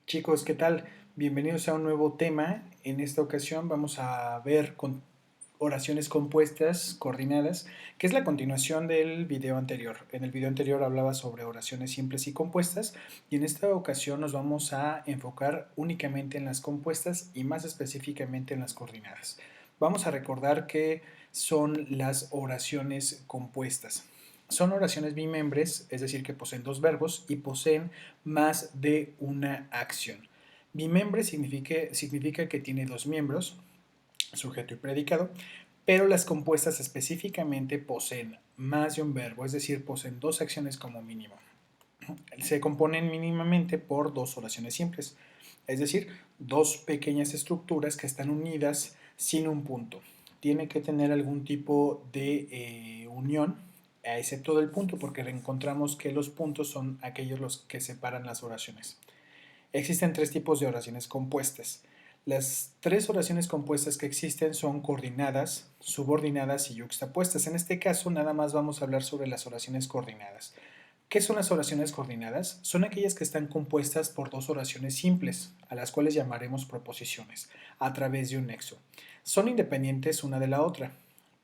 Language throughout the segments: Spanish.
Chicos, ¿qué tal? Bienvenidos a un nuevo tema. En esta ocasión vamos a ver oraciones compuestas coordinadas, que es la continuación del video anterior. En el video anterior hablaba sobre oraciones simples y compuestas, y en esta ocasión nos vamos a enfocar únicamente en las compuestas y más específicamente en las coordinadas. Vamos a recordar que son las oraciones compuestas. Son oraciones bimembres, es decir, que poseen dos verbos y poseen más de una acción. Bimembre significa que tiene dos miembros, sujeto y predicado, pero las compuestas específicamente poseen más de un verbo, es decir, poseen dos acciones como mínimo. Se componen mínimamente por dos oraciones simples, es decir, dos pequeñas estructuras que están unidas sin un punto. Tiene que tener algún tipo de unión, excepto del punto, porque encontramos que los puntos son aquellos los que separan las oraciones. Existen tres tipos de oraciones compuestas. Las tres oraciones compuestas que existen son coordinadas, subordinadas y yuxtapuestas. En este caso, nada más vamos a hablar sobre las oraciones coordinadas. ¿Qué son las oraciones coordinadas? Son aquellas que están compuestas por dos oraciones simples, a las cuales llamaremos proposiciones, a través de un nexo. Son independientes una de la otra.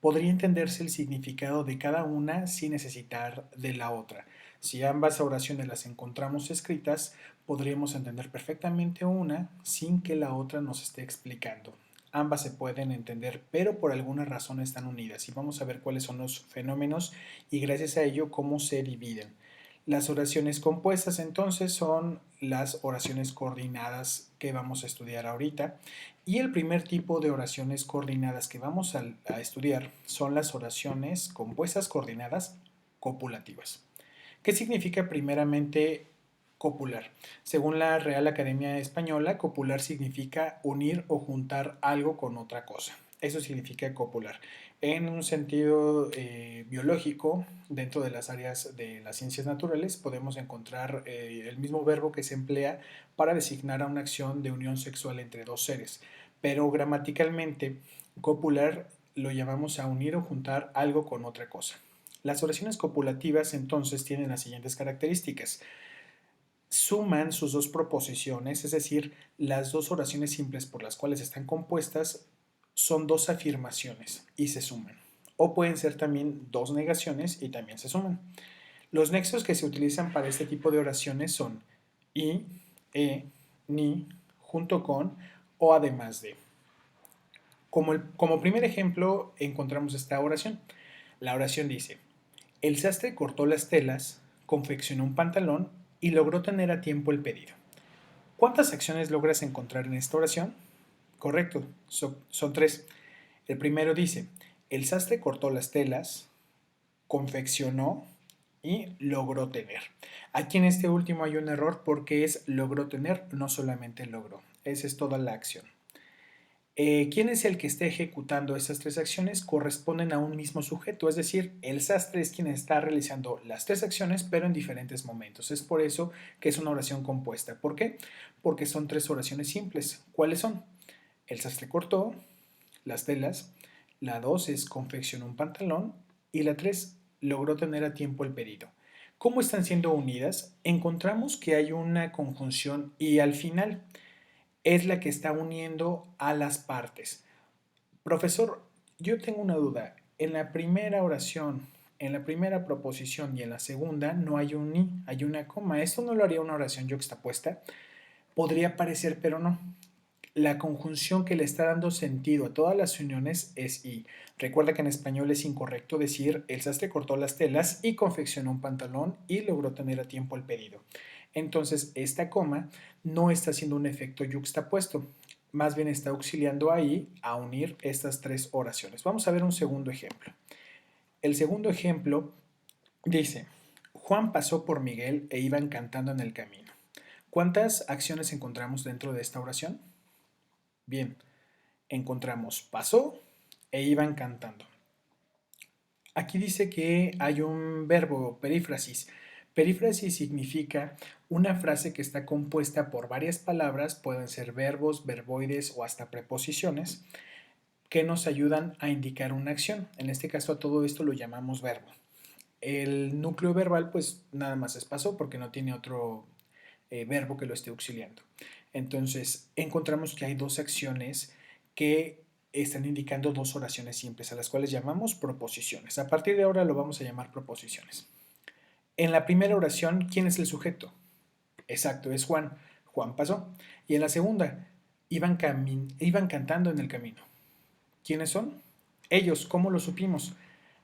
Podría entenderse el significado de cada una sin necesitar de la otra. Si ambas oraciones las encontramos escritas, podríamos entender perfectamente una sin que la otra nos esté explicando. Ambas se pueden entender, pero por alguna razón están unidas y vamos a ver cuáles son los fenómenos y gracias a ello cómo se dividen. Las oraciones compuestas entonces son las oraciones coordinadas que vamos a estudiar ahorita y el primer tipo de oraciones coordinadas que vamos a estudiar son las oraciones compuestas coordinadas copulativas. ¿Qué significa primeramente copular? Según la Real Academia Española, copular significa unir o juntar algo con otra cosa. Eso significa copular. En un sentido biológico, dentro de las áreas de las ciencias naturales, podemos encontrar el mismo verbo que se emplea para designar a una acción de unión sexual entre dos seres. Pero gramaticalmente, copular lo llamamos a unir o juntar algo con otra cosa. Las oraciones copulativas entonces tienen las siguientes características. Suman sus dos proposiciones, es decir, las dos oraciones simples por las cuales están compuestas son dos afirmaciones y se suman. O pueden ser también dos negaciones y también se suman. Los nexos que se utilizan para este tipo de oraciones son y, ni, junto con o además de. Como primer ejemplo encontramos esta oración. La oración dice: el sastre cortó las telas, confeccionó un pantalón y logró tener a tiempo el pedido. ¿Cuántas acciones logras encontrar en esta oración? Correcto, son tres. El primero dice: el sastre cortó las telas, confeccionó y logró tener. Aquí en este último hay un error porque es logró tener, no solamente logró. Esa es toda la acción. ¿Quién es el que está ejecutando esas tres acciones? Corresponden a un mismo sujeto, es decir, el sastre es quien está realizando las tres acciones, pero en diferentes momentos. Es por eso que es una oración compuesta. ¿Por qué? Porque son tres oraciones simples. ¿Cuáles son? El sastre cortó las telas, la dos es confeccionó un pantalón y la tres logró tener a tiempo el pedido. ¿Cómo están siendo unidas? Encontramos que hay una conjunción y al final es la que está uniendo a las partes. Profesor, yo tengo una duda. En la primera oración, en la primera proposición y en la segunda no hay un ni, hay una coma. ¿Esto no lo haría una oración yuxtapuesta? Podría parecer, pero no. La conjunción que le está dando sentido a todas las uniones es y. Recuerda que en español es incorrecto decir el sastre cortó las telas y confeccionó un pantalón y logró tener a tiempo el pedido. Entonces, esta coma no está haciendo un efecto yuxtapuesto, más bien está auxiliando ahí a unir estas tres oraciones. Vamos a ver un segundo ejemplo. El segundo ejemplo dice: Juan pasó por Miguel e iban cantando en el camino. ¿Cuántas acciones encontramos dentro de esta oración? Bien, encontramos pasó e iban cantando. Aquí dice que hay un verbo, perífrasis. Perífrasis significa una frase que está compuesta por varias palabras, pueden ser verbos, verboides o hasta preposiciones, que nos ayudan a indicar una acción. En este caso a todo esto lo llamamos verbo. El núcleo verbal pues nada más es pasó porque no tiene otro verbo que lo esté auxiliando. Entonces, encontramos que hay dos acciones que están indicando dos oraciones simples, a las cuales llamamos proposiciones. A partir de ahora lo vamos a llamar proposiciones. En la primera oración, ¿quién es el sujeto? Exacto, es Juan. Juan pasó. Y en la segunda, iban cantando en el camino. ¿Quiénes son? Ellos. ¿Cómo lo supimos?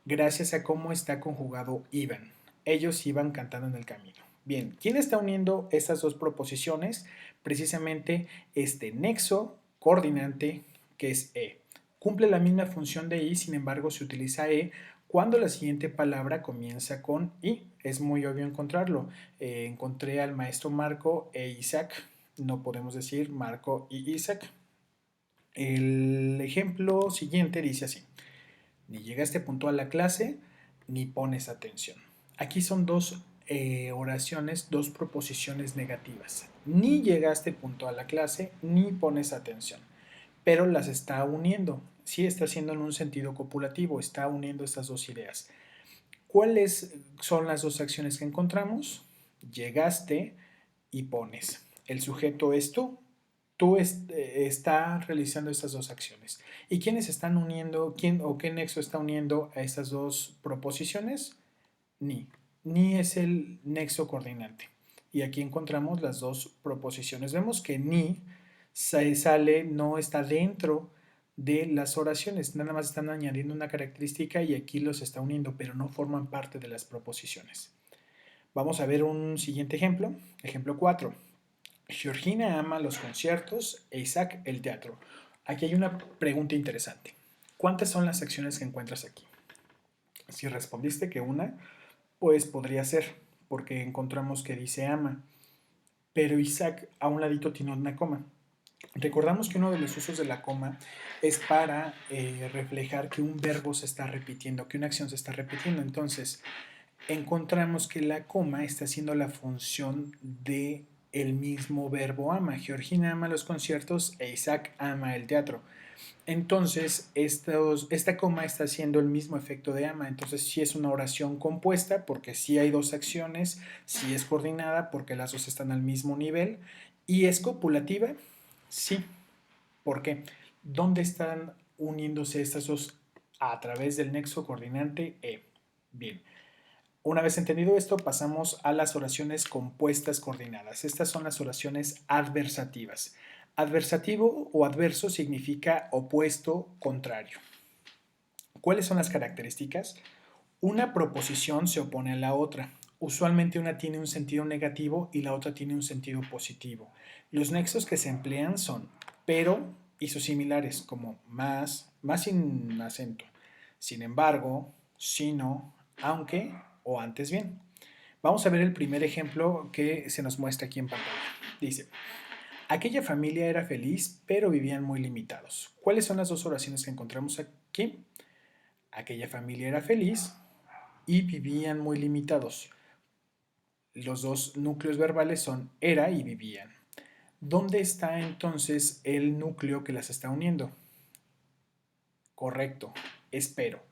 Gracias a cómo está conjugado iban. Ellos iban cantando en el camino. Bien, ¿quién está uniendo estas dos proposiciones? Precisamente este nexo coordinante que es E. Cumple la misma función de I, sin embargo se utiliza E cuando la siguiente palabra comienza con I. Es muy obvio encontrarlo. Encontré al maestro Marco e Isaac. No podemos decir Marco y Isaac. El ejemplo siguiente dice así. Ni llegaste puntual a la clase, ni pones atención. Aquí son dos oraciones, dos proposiciones negativas. Ni llegaste puntual a la clase, ni pones atención. Pero las está uniendo. Sí, está haciendo en un sentido copulativo, está uniendo estas dos ideas. ¿Cuáles son las dos acciones que encontramos? Llegaste y pones. El sujeto es tú. Tú está realizando estas dos acciones. ¿Y quiénes están uniendo, quién o qué nexo está uniendo a estas dos proposiciones? Ni. Ni es el nexo coordinante. Y aquí encontramos las dos proposiciones. Vemos que ni sale, no está dentro de las oraciones, nada más están añadiendo una característica y aquí los está uniendo, pero no forman parte de las proposiciones. Vamos a ver un siguiente ejemplo. Ejemplo 4. Georgina ama los conciertos e Isaac el teatro. Aquí hay una pregunta interesante. ¿Cuántas son las acciones que encuentras aquí? Si respondiste que una, pues podría ser, porque encontramos que dice ama, pero Isaac a un ladito tiene una coma. Recordamos que uno de los usos de la coma es para reflejar que un verbo se está repitiendo, que una acción se está repitiendo. Entonces, encontramos que la coma está haciendo la función de el mismo verbo ama. Georgina ama los conciertos e Isaac ama el teatro. Entonces, esta coma está haciendo el mismo efecto de ama. Entonces, sí es una oración compuesta porque sí hay dos acciones, sí es coordinada porque las dos están al mismo nivel y es copulativa, sí. ¿Por qué? ¿Dónde están uniéndose estas dos? A través del nexo coordinante E. Bien. Una vez entendido esto, pasamos a las oraciones compuestas coordinadas. Estas son las oraciones adversativas. Adversativo o adverso significa opuesto, contrario. ¿Cuáles son las características? Una proposición se opone a la otra. Usualmente una tiene un sentido negativo y la otra tiene un sentido positivo. Los nexos que se emplean son pero isosimilares, como más sin acento. Sin embargo, sino, aunque o antes bien. Vamos a ver el primer ejemplo que se nos muestra aquí en pantalla. Dice, aquella familia era feliz, pero vivían muy limitados. ¿Cuáles son las dos oraciones que encontramos aquí? Aquella familia era feliz y vivían muy limitados. Los dos núcleos verbales son era y vivían. ¿Dónde está entonces el núcleo que las está uniendo? Correcto, espero.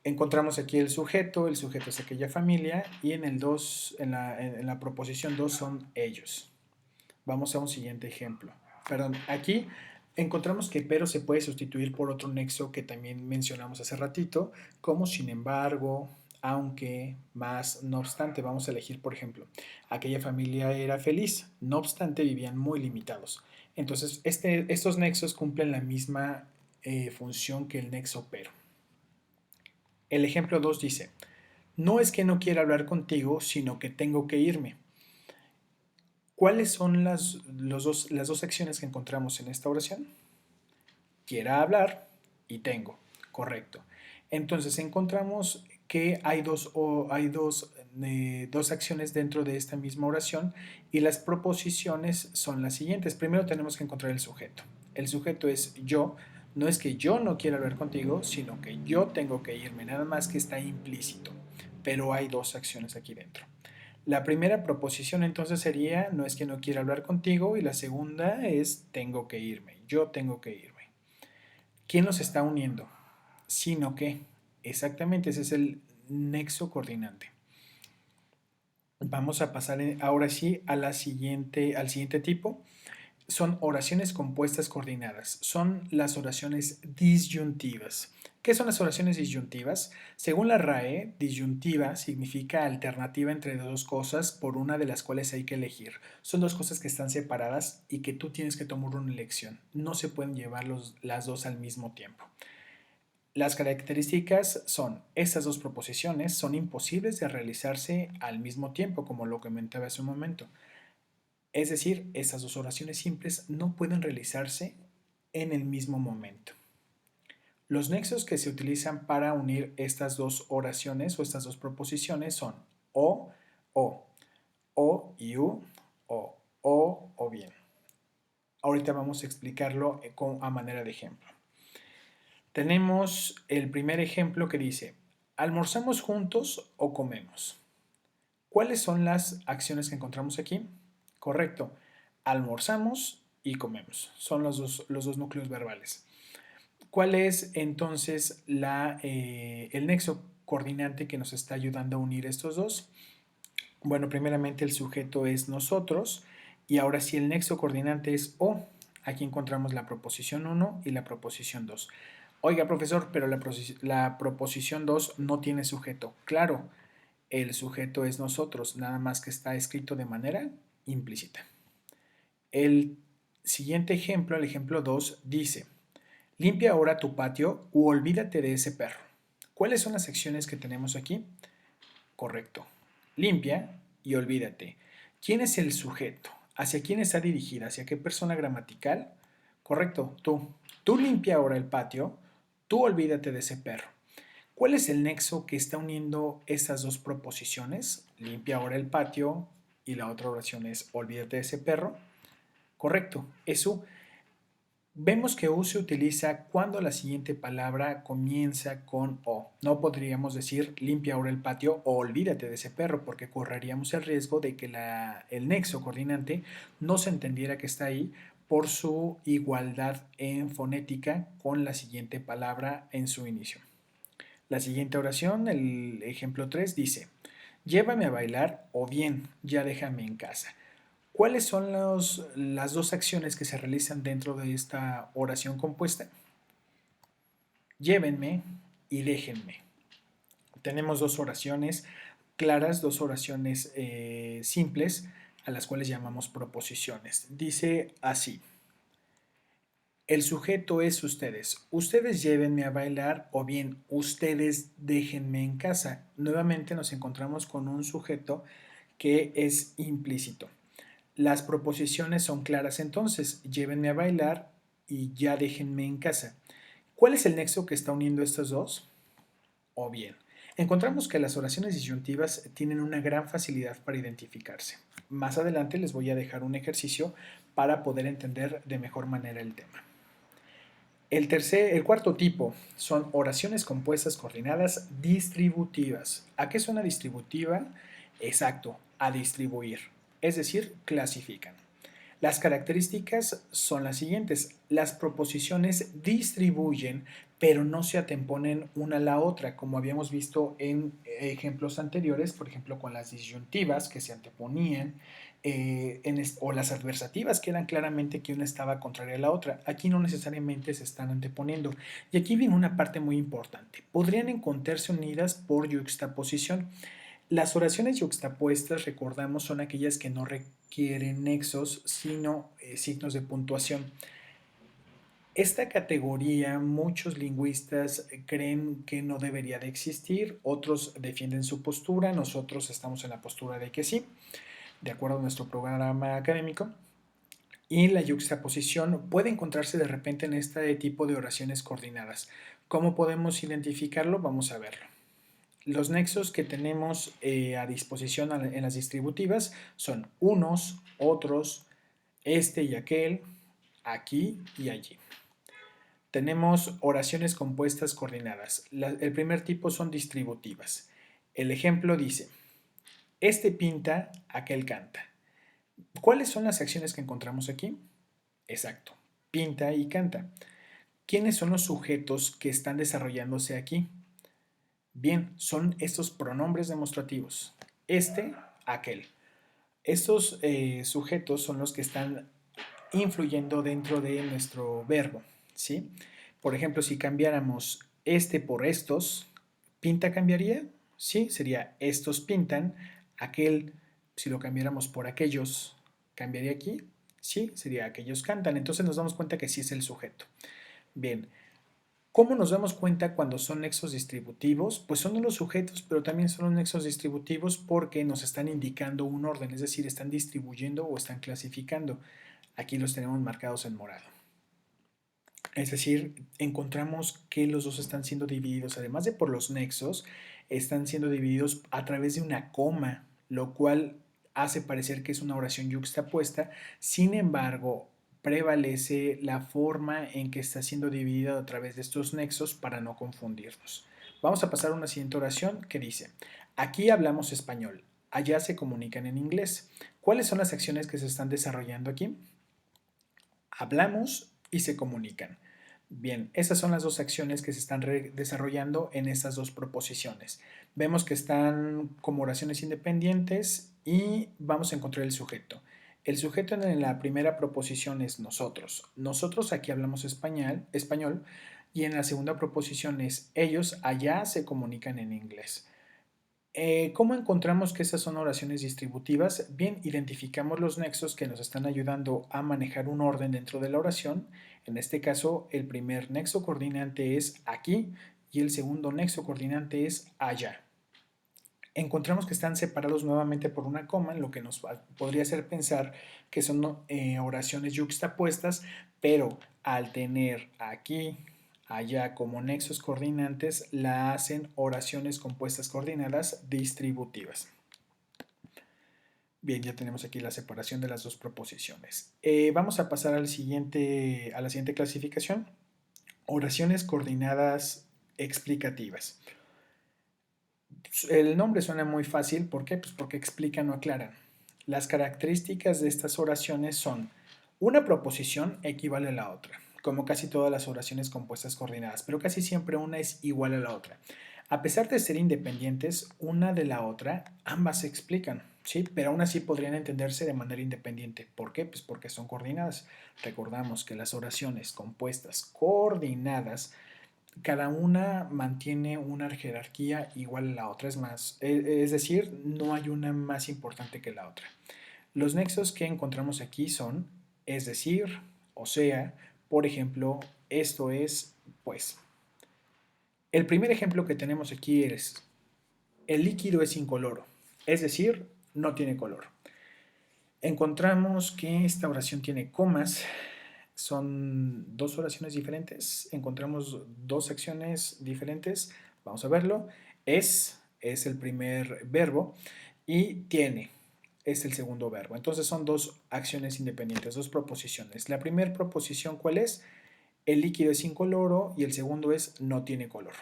Encontramos aquí el sujeto es aquella familia y en el 2, en la proposición 2 son ellos. Vamos a un siguiente ejemplo. Perdón, aquí encontramos que pero se puede sustituir por otro nexo que también mencionamos hace ratito, como sin embargo, aunque, más, no obstante. Vamos a elegir, por ejemplo, aquella familia era feliz, no obstante vivían muy limitados. Entonces, estos nexos cumplen la misma función que el nexo pero. El ejemplo 2 dice, no es que no quiera hablar contigo, sino que tengo que irme. ¿Cuáles son las dos acciones que encontramos en esta oración? Quiera hablar y tengo, correcto. Entonces encontramos que hay dos acciones dentro de esta misma oración y las proposiciones son las siguientes. Primero tenemos que encontrar el sujeto. El sujeto es yo. No es que yo no quiera hablar contigo, sino que yo tengo que irme, nada más que está implícito. Pero hay dos acciones aquí dentro. La primera proposición entonces sería no es que no quiera hablar contigo y la segunda es tengo que irme, yo tengo que irme. ¿Quién los está uniendo? Sino que, exactamente, ese es el nexo coordinante. Vamos a pasar ahora sí a al siguiente tipo. son oraciones compuestas coordinadas, son las oraciones disyuntivas. ¿Qué son las oraciones disyuntivas? Según la RAE, disyuntiva significa alternativa entre dos cosas por una de las cuales hay que elegir. Son dos cosas que están separadas y que tú tienes que tomar una elección. No se pueden llevar las dos al mismo tiempo. Las características son, estas dos proposiciones son imposibles de realizarse al mismo tiempo, como lo comentaba hace un momento. Es decir, estas dos oraciones simples no pueden realizarse en el mismo momento. Los nexos que se utilizan para unir estas dos oraciones o estas dos proposiciones son o y u, o bien. Ahorita vamos a explicarlo a manera de ejemplo. Tenemos el primer ejemplo que dice, ¿almorzamos juntos o comemos? ¿Cuáles son las acciones que encontramos aquí? Correcto, almorzamos y comemos. Son los dos núcleos verbales. ¿Cuál es entonces el nexo coordinante que nos está ayudando a unir estos dos? Bueno, primeramente el sujeto es nosotros y ahora sí el nexo coordinante es o. Aquí encontramos la proposición 1 y la proposición 2. Oiga, profesor, pero la proposición 2 no tiene sujeto. Claro, el sujeto es nosotros, nada más que está escrito de manera implícita. El siguiente ejemplo, el ejemplo 2, dice, limpia ahora tu patio u olvídate de ese perro. ¿Cuáles son las acciones que tenemos aquí? Correcto. Limpia y olvídate. ¿Quién es el sujeto? ¿Hacia quién está dirigida? ¿Hacia qué persona gramatical? Correcto, tú. Tú limpia ahora el patio, tú olvídate de ese perro. ¿Cuál es el nexo que está uniendo estas dos proposiciones? Limpia ahora el patio y la otra oración es olvídate de ese perro. Correcto, eso. Vemos que U se utiliza cuando la siguiente palabra comienza con O. No podríamos decir limpia ahora el patio o olvídate de ese perro porque correríamos el riesgo de que el nexo coordinante no se entendiera que está ahí por su igualdad en fonética con la siguiente palabra en su inicio. La siguiente oración, el ejemplo 3, dice, llévame a bailar o bien ya déjame en casa. ¿Cuáles son las dos acciones que se realizan dentro de esta oración compuesta? Llévenme y déjenme. Tenemos dos oraciones claras, dos oraciones simples, a las cuales llamamos proposiciones. Dice así, el sujeto es ustedes. Ustedes llévenme a bailar o bien ustedes déjenme en casa. Nuevamente nos encontramos con un sujeto que es implícito. Las proposiciones son claras entonces, llévenme a bailar y ya déjenme en casa. ¿Cuál es el nexo que está uniendo estos dos? O bien, encontramos que las oraciones disyuntivas tienen una gran facilidad para identificarse. Más adelante les voy a dejar un ejercicio para poder entender de mejor manera el tema. El cuarto tipo son oraciones compuestas coordinadas distributivas. ¿A qué suena distributiva? Exacto, a distribuir, es decir, clasifican. Las características son las siguientes. Las proposiciones distribuyen, pero no se atemponen una a la otra, como habíamos visto en ejemplos anteriores, por ejemplo, con las disyuntivas que se anteponían, o las adversativas que eran claramente que una estaba contraria a la otra. Aquí no necesariamente se están anteponiendo. Y aquí viene una parte muy importante. Podrían encontrarse unidas por yuxtaposición. Las oraciones yuxtapuestas, recordamos, son aquellas que no requieren nexos, sino signos de puntuación. Esta categoría muchos lingüistas creen que no debería de existir, otros defienden su postura, nosotros estamos en la postura de que sí, de acuerdo a nuestro programa académico. Y la yuxtaposición puede encontrarse de repente en este tipo de oraciones coordinadas. ¿Cómo podemos identificarlo? Vamos a verlo. Los nexos que tenemos a disposición en las distributivas son unos, otros, este y aquel, aquí y allí. Tenemos oraciones compuestas coordinadas. El primer tipo son distributivas. El ejemplo dice, este pinta, aquel canta. ¿Cuáles son las acciones que encontramos aquí? Exacto, pinta y canta. ¿Quiénes son los sujetos que están desarrollándose aquí? Bien, son estos pronombres demostrativos. Este, aquel. Estos sujetos son los que están influyendo dentro de nuestro verbo, ¿sí? Por ejemplo, si cambiáramos este por estos, ¿pinta cambiaría? Sí, sería estos pintan, aquel, si lo cambiáramos por aquellos, ¿cambiaría aquí? Sí, sería aquellos cantan. Entonces nos damos cuenta que sí es el sujeto. Bien, ¿cómo nos damos cuenta cuando son nexos distributivos? Pues son los sujetos, pero también son los nexos distributivos porque nos están indicando un orden, es decir, están distribuyendo o están clasificando. Aquí los tenemos marcados en morado. Es decir, encontramos que los dos están siendo divididos, además de por los nexos, están siendo divididos a través de una coma, lo cual hace parecer que es una oración yuxtapuesta. Sin embargo, prevalece la forma en que está siendo dividida a través de estos nexos para no confundirnos. Vamos a pasar a una siguiente oración que dice, aquí hablamos español, allá se comunican en inglés. ¿Cuáles son las acciones que se están desarrollando aquí? Hablamos y se comunican. Bien, esas son las dos acciones que se están desarrollando en estas dos proposiciones. Vemos que están como oraciones independientes y vamos a encontrar el sujeto. El sujeto en la primera proposición es nosotros. Nosotros aquí hablamos español y en la segunda proposición es ellos allá se comunican en inglés. ¿Cómo encontramos que esas son oraciones distributivas? Bien, identificamos los nexos que nos están ayudando a manejar un orden dentro de la oración. En este caso, el primer nexo coordinante es aquí y el segundo nexo coordinante es allá. Encontramos que están separados nuevamente por una coma, lo que nos podría hacer pensar que son oraciones yuxtapuestas, pero al tener aquí, allá como nexos coordinantes, la hacen oraciones compuestas coordinadas distributivas. Bien, ya tenemos aquí la separación de las dos proposiciones. Vamos a pasar a la siguiente clasificación, oraciones coordinadas explicativas. El nombre suena muy fácil, ¿por qué? Pues porque explican o aclaran. Las características de estas oraciones son una proposición equivale a la otra, como casi todas las oraciones compuestas coordinadas, pero casi siempre una es igual a la otra. A pesar de ser independientes una de la otra, ambas se explican, ¿sí? Pero aún así podrían entenderse de manera independiente. ¿Por qué? Pues porque son coordinadas. Recordamos que las oraciones compuestas coordinadas cada una mantiene una jerarquía igual a la otra, es decir, no hay una más importante que la otra. Los nexos que encontramos aquí son, es decir, o sea, por ejemplo, esto es, pues. El primer ejemplo que tenemos aquí es, el líquido es incoloro, es decir, no tiene color. Encontramos que esta oración tiene comas, son dos oraciones diferentes, encontramos dos acciones diferentes, vamos a verlo. Es el primer verbo y tiene es el segundo verbo. Entonces son dos acciones independientes, dos proposiciones. La primera proposición, ¿cuál es? El líquido es incoloro y el segundo es no tiene color.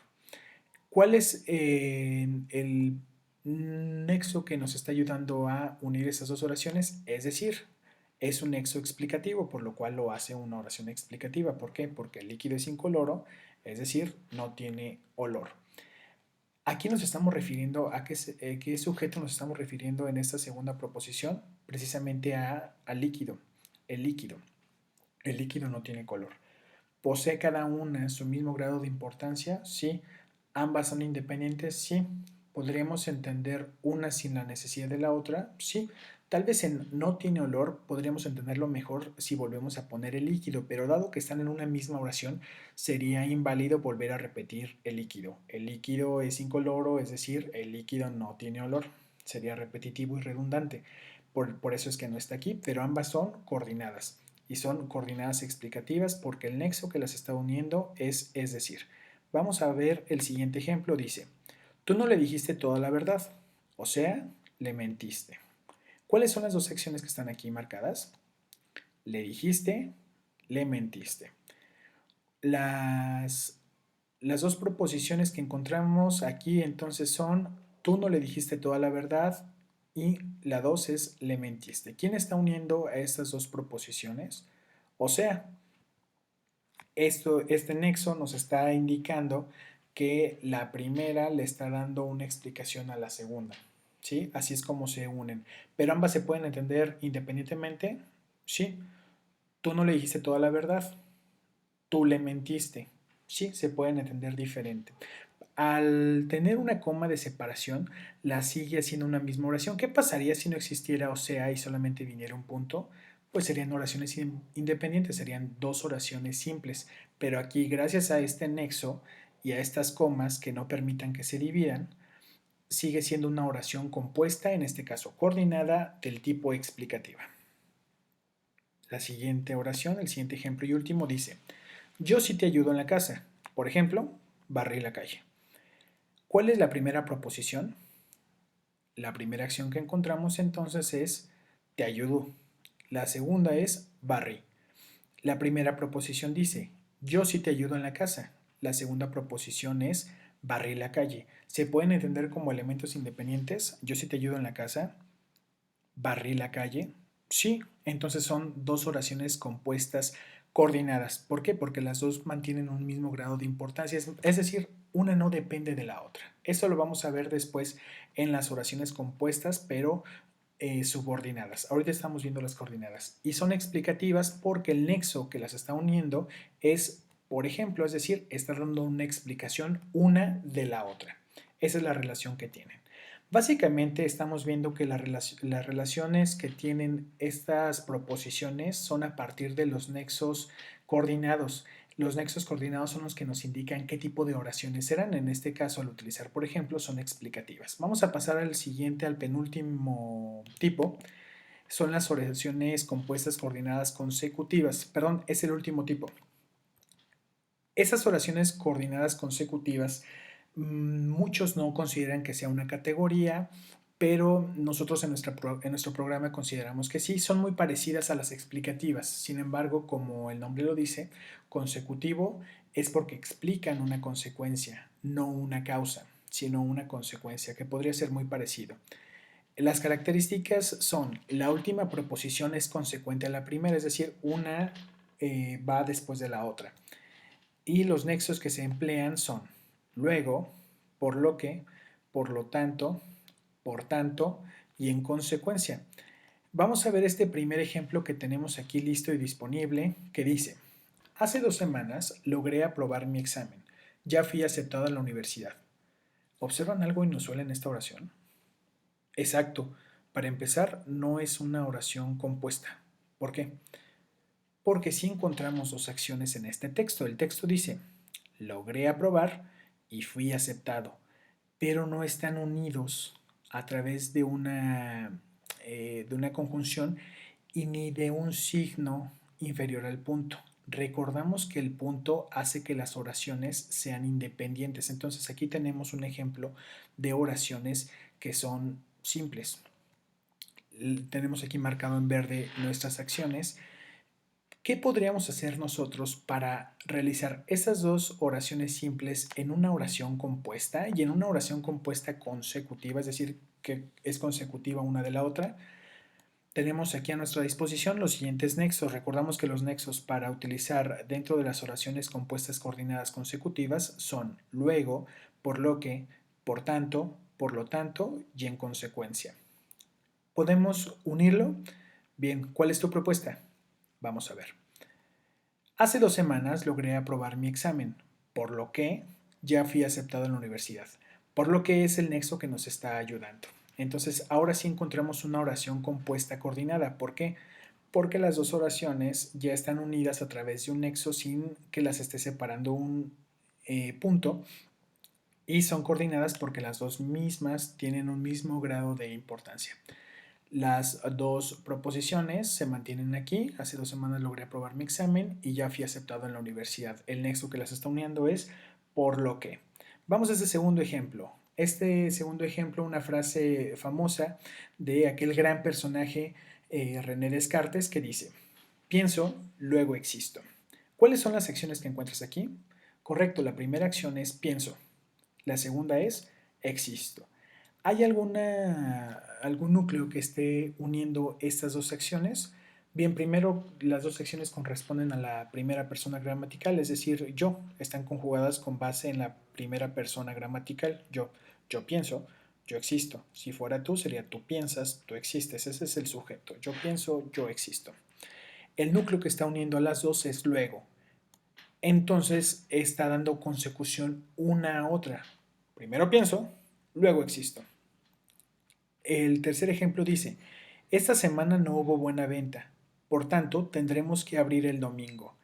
¿Cuál es el nexo que nos está ayudando a unir esas dos oraciones? Es decir, es un nexo explicativo, por lo cual lo hace una oración explicativa. ¿Por qué? Porque el líquido es incoloro, es decir, no tiene olor. Aquí nos estamos refiriendo a qué sujeto nos estamos refiriendo en esta segunda proposición, precisamente al líquido. El líquido. El líquido no tiene color. ¿Posee cada una su mismo grado de importancia? Sí. ¿Ambas son independientes? Sí. ¿Podríamos entender una sin la necesidad de la otra? Sí. Tal vez en no tiene olor podríamos entenderlo mejor si volvemos a poner el líquido, pero dado que están en una misma oración, sería inválido volver a repetir el líquido. El líquido es incoloro, es decir, el líquido no tiene olor. Sería repetitivo y redundante. Por eso es que no está aquí, pero ambas son coordinadas y son coordenadas explicativas porque el nexo que las está uniendo es decir. Vamos a ver el siguiente ejemplo, dice, tú no le dijiste toda la verdad, o sea, le mentiste. ¿Cuáles son las dos acciones que están aquí marcadas? Le dijiste, le mentiste. Las dos proposiciones que encontramos aquí entonces son, tú no le dijiste toda la verdad y la dos es, le mentiste. ¿Quién está uniendo a estas dos proposiciones? O sea, este nexo nos está indicando que la primera le está dando una explicación a la segunda, ¿sí? Así es como se unen. Pero ambas se pueden entender independientemente, ¿sí? Tú no le dijiste toda la verdad, tú le mentiste. Sí, se pueden entender diferente. Al tener una coma de separación, la sigue haciendo una misma oración. ¿Qué pasaría si no existiera o sea y solamente viniera un punto? Pues serían oraciones independientes, serían dos oraciones simples. Pero aquí, gracias a este nexo y a estas comas que no permitan que se dividan, sigue siendo una oración compuesta, en este caso coordinada, del tipo explicativa. La siguiente oración, el siguiente ejemplo y último dice, yo sí te ayudo en la casa. Por ejemplo, barrí la calle. ¿Cuál es la primera proposición? La primera acción que encontramos entonces es te ayudo. La segunda es barrí. La primera proposición dice yo sí te ayudo en la casa. La segunda proposición es barrí la calle. ¿Se pueden entender como elementos independientes? Yo sí te ayudo en la casa, barrí la calle. Sí, entonces son dos oraciones compuestas coordinadas. ¿Por qué? Porque las dos mantienen un mismo grado de importancia, es decir, una no depende de la otra. Esto lo vamos a ver después en las oraciones compuestas, pero subordinadas. Ahorita estamos viendo las coordinadas y son explicativas porque el nexo que las está uniendo es, por ejemplo, es decir, está dando una explicación una de la otra. Esa es la relación que tienen. Básicamente estamos viendo que las relaciones que tienen estas proposiciones son a partir de los nexos coordinados. Los nexos coordinados son los que nos indican qué tipo de oraciones serán. En este caso, al utilizar, por ejemplo, son explicativas. Vamos a pasar al siguiente, al penúltimo tipo. Son las oraciones compuestas coordinadas consecutivas. Perdón, es el último tipo. Esas oraciones coordinadas consecutivas, muchos no consideran que sea una categoría, pero nosotros en nuestro programa consideramos que sí, son muy parecidas a las explicativas. Sin embargo, como el nombre lo dice, consecutivo es porque explican una consecuencia, no una causa, sino una consecuencia, que podría ser muy parecido. Las características son, la última proposición es consecuente a la primera, es decir, una va después de la otra. Y los nexos que se emplean son luego, por lo que, por lo tanto, por tanto y en consecuencia. Vamos a ver este primer ejemplo que tenemos aquí listo y disponible, que dice, hace 2 semanas logré aprobar mi examen. Ya fui aceptado a la universidad. ¿Observan algo inusual en esta oración? Exacto. Para empezar, no es una oración compuesta. ¿Por qué? Porque si encontramos dos acciones en este texto. El texto dice, logré aprobar y fui aceptado, pero no están unidos a través de una conjunción y ni de un signo inferior al punto. Recordamos que el punto hace que las oraciones sean independientes. Entonces aquí tenemos un ejemplo de oraciones que son simples. Tenemos aquí marcado en verde nuestras acciones. ¿Qué podríamos hacer nosotros para realizar esas dos oraciones simples en una oración compuesta y en una oración compuesta consecutiva, es decir, que es consecutiva una de la otra? Tenemos aquí a nuestra disposición los siguientes nexos. Recordamos que los nexos para utilizar dentro de las oraciones compuestas coordinadas consecutivas son luego, por lo que, por tanto y en consecuencia. ¿Podemos unirlo? Bien, ¿cuál es tu propuesta? Vamos a ver. Hace 2 semanas logré aprobar mi examen, por lo que ya fui aceptado en la universidad, por lo que es el nexo que nos está ayudando. Entonces, ahora sí encontramos una oración compuesta coordinada. ¿Por qué? Porque las dos oraciones ya están unidas a través de un nexo sin que las esté separando un punto y son coordinadas porque las dos mismas tienen un mismo grado de importancia. Las dos proposiciones se mantienen aquí. Hace 2 semanas logré aprobar mi examen y ya fui aceptado en la universidad. El nexo que las está uniendo es por lo que. Vamos a este segundo ejemplo. Este segundo ejemplo, una frase famosa de aquel gran personaje René Descartes que dice, pienso, luego existo. ¿Cuáles son las acciones que encuentras aquí? Correcto, la primera acción es pienso. La segunda es existo. ¿Hay algún núcleo que esté uniendo estas dos acciones? Bien, primero las dos acciones corresponden a la primera persona gramatical, es decir, yo, están conjugadas con base en la primera persona gramatical. Yo pienso, yo existo. Si fuera tú, sería tú piensas, tú existes. Ese es el sujeto. Yo pienso, yo existo. El núcleo que está uniendo a las dos es luego. Entonces está dando consecución una a otra. Primero pienso, luego existo. El tercer ejemplo dice, esta semana no hubo buena venta, por tanto tendremos que abrir el domingo.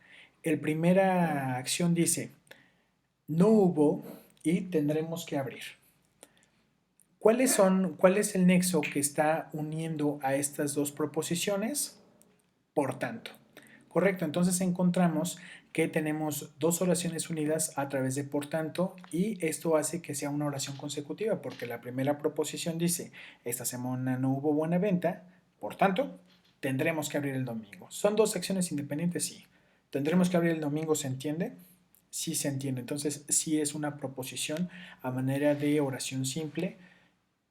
El primera acción dice, no hubo y tendremos que abrir. ¿Cuál es el nexo que está uniendo a estas dos proposiciones? Por tanto. Correcto, entonces encontramos que tenemos dos oraciones unidas a través de por tanto y esto hace que sea una oración consecutiva porque la primera proposición dice, esta semana no hubo buena venta, por tanto, tendremos que abrir el domingo. ¿Son dos acciones independientes? Sí. ¿Tendremos que abrir el domingo? ¿Se entiende? Sí se entiende. Entonces, sí es una proposición a manera de oración simple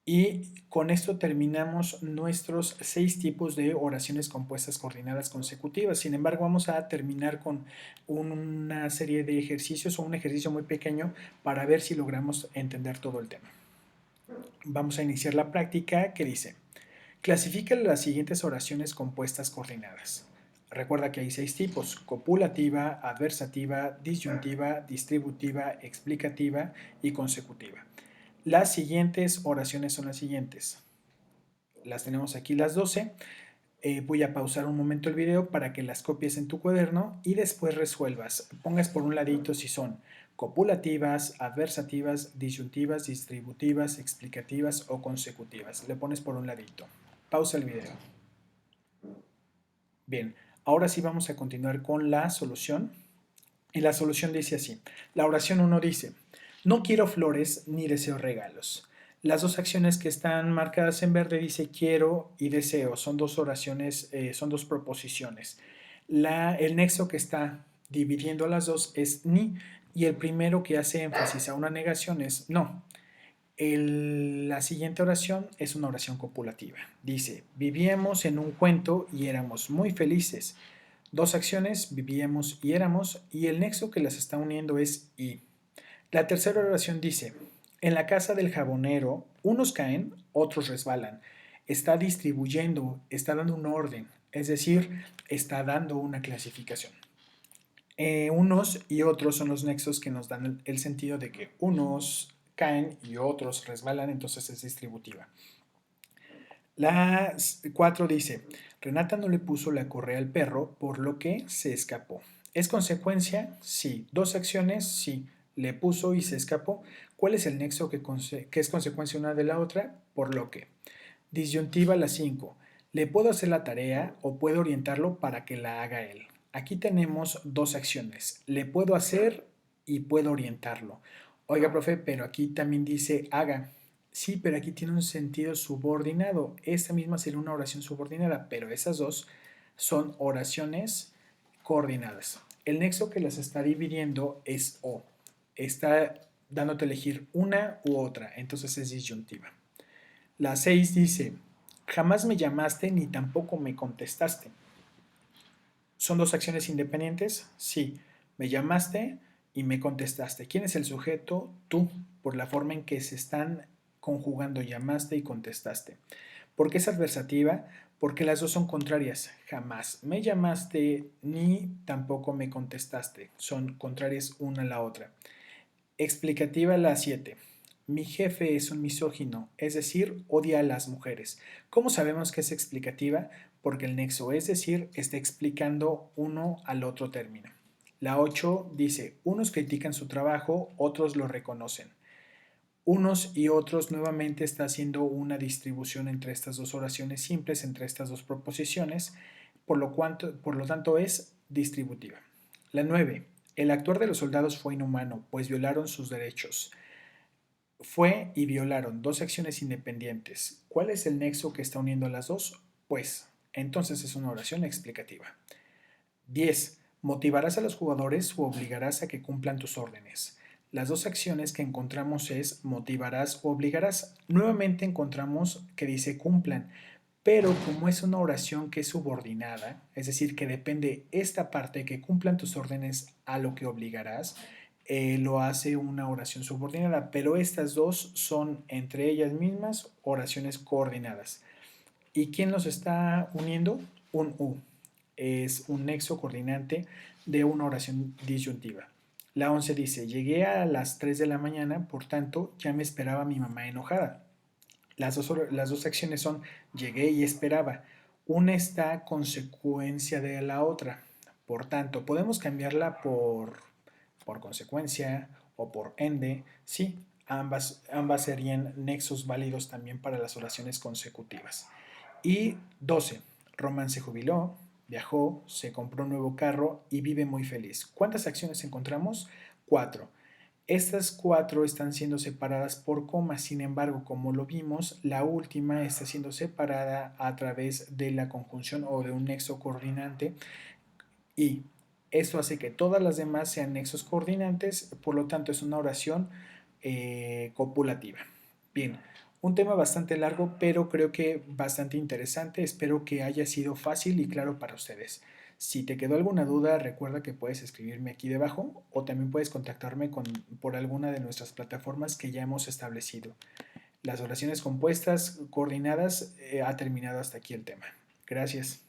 y con esto terminamos nuestros 6 tipos de oraciones compuestas coordinadas consecutivas. Sin embargo, vamos a terminar con una serie de ejercicios o un ejercicio muy pequeño para ver si logramos entender todo el tema. Vamos a iniciar la práctica que dice, clasifica las siguientes oraciones compuestas coordinadas. Recuerda que hay 6 tipos, copulativa, adversativa, disyuntiva, distributiva, explicativa y consecutiva. Las siguientes oraciones son las siguientes. Las tenemos aquí las 12. Voy a pausar un momento el video para que las copies en tu cuaderno y después resuelvas. Pongas por un ladito si son copulativas, adversativas, disyuntivas, distributivas, explicativas o consecutivas. Le pones por un ladito. Pausa el video. Bien, ahora sí vamos a continuar con la solución. Y la solución dice así. La oración 1 dice, no quiero flores ni deseo regalos. Las dos acciones que están marcadas en verde dice quiero y deseo. Son dos oraciones, son dos proposiciones. El nexo que está dividiendo las dos es ni y el primero que hace énfasis a una negación es no. La siguiente oración es una oración copulativa. Dice, vivíamos en un cuento y éramos muy felices. Dos acciones, vivíamos y éramos, y el nexo que las está uniendo es y. La tercera oración dice, en la casa del jabonero, unos caen, otros resbalan. Está distribuyendo, está dando un orden, es decir, está dando una clasificación. Unos y otros son los nexos que nos dan el sentido de que unos caen y otros resbalan, entonces es distributiva. La 4 dice, Renata no le puso la correa al perro, por lo que se escapó. ¿Es consecuencia? Sí. ¿Dos acciones? Sí. Le puso y se escapó. ¿Cuál es el nexo que es consecuencia una de la otra? Por lo que. Disyuntiva la 5. Le puedo hacer la tarea o puedo orientarlo para que la haga él. Aquí tenemos dos acciones. Le puedo hacer y puedo orientarlo. Oiga, profe, pero aquí también dice haga. Sí, pero aquí tiene un sentido subordinado. Esta misma sería una oración subordinada, pero esas dos son oraciones coordinadas. El nexo que las está dividiendo es o. Está dándote a elegir una u otra, entonces es disyuntiva. La 6 dice, jamás me llamaste ni tampoco me contestaste. ¿Son dos acciones independientes? Sí. Me llamaste y me contestaste. ¿Quién es el sujeto? Tú, por la forma en que se están conjugando llamaste y contestaste. ¿Por qué es adversativa? Porque las dos son contrarias. Jamás me llamaste ni tampoco me contestaste. Son contrarias una a la otra. Explicativa la 7. Mi jefe es un misógino, es decir, odia a las mujeres. ¿Cómo sabemos que es explicativa? Porque el nexo, es decir, está explicando uno al otro término. La 8 dice, unos critican su trabajo, otros lo reconocen. Unos y otros nuevamente está haciendo una distribución entre estas dos oraciones simples, entre estas dos proposiciones, por lo tanto es distributiva. La 9. El actuar de los soldados fue inhumano, pues violaron sus derechos. Fue y violaron, dos acciones independientes. ¿Cuál es el nexo que está uniendo a las dos? Pues, entonces es una oración explicativa. 10. Motivarás a los jugadores o obligarás a que cumplan tus órdenes. Las dos acciones que encontramos es motivarás o obligarás. Nuevamente encontramos que dice cumplan, pero como es una oración que es subordinada, es decir, que depende esta parte que cumplan tus órdenes a lo que obligarás, lo hace una oración subordinada, pero estas dos son entre ellas mismas oraciones coordinadas. ¿Y quién los está uniendo? Un U. es un nexo coordinante de una oración disyuntiva. La 11 dice, llegué a las 3 de la mañana, por tanto, ya me esperaba mi mamá enojada. Las dos acciones son llegué y esperaba. Una está a consecuencia de la otra. Por tanto, podemos cambiarla por consecuencia o por ende. Sí, ambas serían nexos válidos también para las oraciones consecutivas. Y 12. Román se jubiló, viajó, se compró un nuevo carro y vive muy feliz. ¿Cuántas acciones encontramos? 4. Estas 4 están siendo separadas por comas, sin embargo, como lo vimos, la última está siendo separada a través de la conjunción o de un nexo coordinante y esto hace que todas las demás sean nexos coordinantes, por lo tanto es una oración copulativa. Bien, un tema bastante largo, pero creo que bastante interesante. Espero que haya sido fácil y claro para ustedes. Si te quedó alguna duda, recuerda que puedes escribirme aquí debajo o también puedes contactarme por alguna de nuestras plataformas que ya hemos establecido. Las oraciones compuestas coordinadas ha terminado hasta aquí el tema. Gracias.